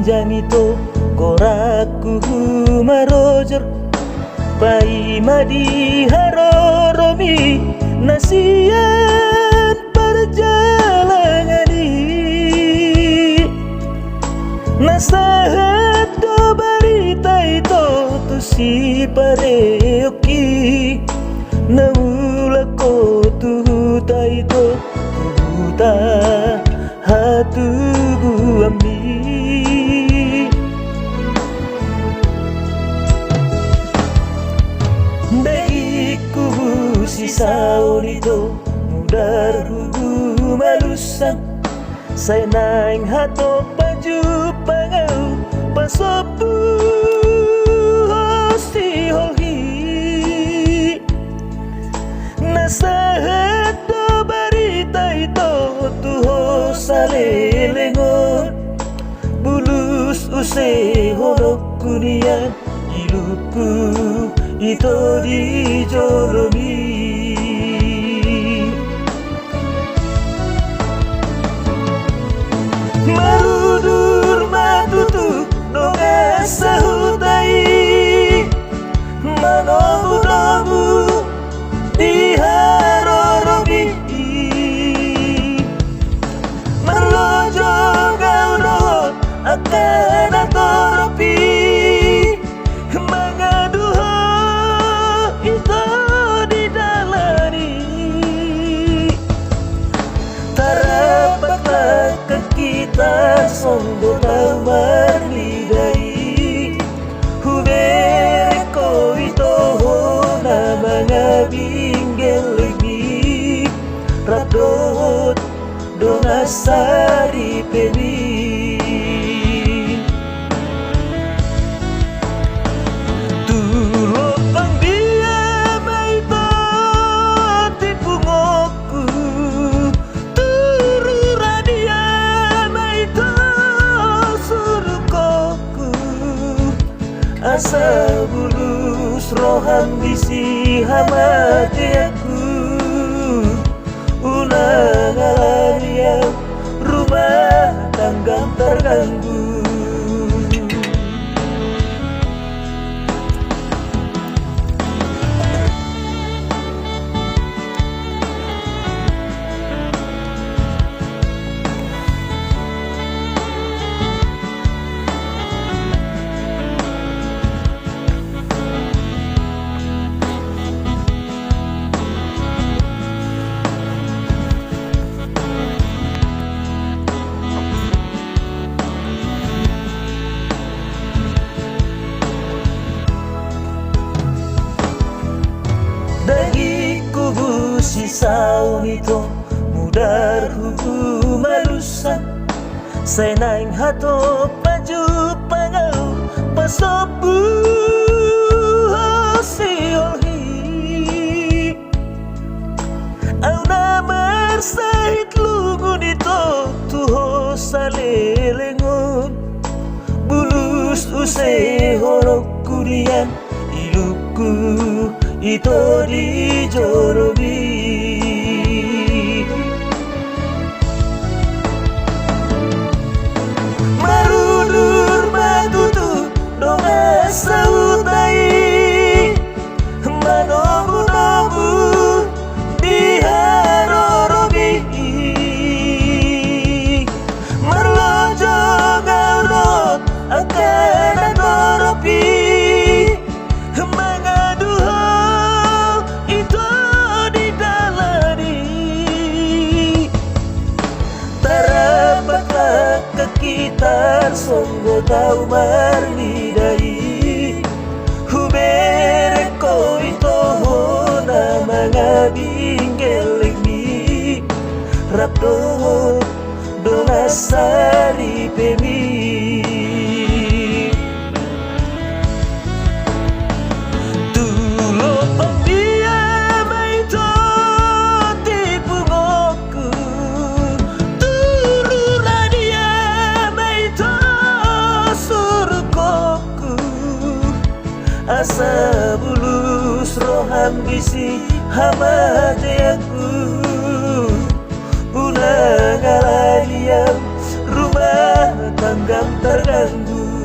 janito koraku marojor pai madi haroromi nasian perjalanan ini nasahat do barita itu tu si pareoki naula ko tu taito tuta hatu ami Daiku si saurito mudar hugu malusang saya naing hato paju pangau pasopu hosti holhi nasahat do barita itu tuho salelengon bulus use horok kunian iluku itu di jolomi marudur matutu donga sahutai manobu-nobu di harorobi merlojo gaudo akan atoropi kita songgo tamar lidai hubere ko ito na mga binggel lagi radot donasari peni tulopang dia may to tipungoku asa bulus rohan bisi hamati aku ulang alamian rumah tangga terganggu si saunito mudar hugu malusan saya naing hato paju pangau pasopu hosi olhi au namar sahit lugun ito tuho salelengon bulus use horok kurian iluku ito di jorobi marulur matutu donga sautai manobu-nobu di harorobi merlojo gaudot akan atoropi kita songgo tau marlidai hubere ko ito na mga binggel lagi rapdo donasari pemi asa bulus rohan bisi hamati aku ulang alaniam rumah tangga terganggu tangguh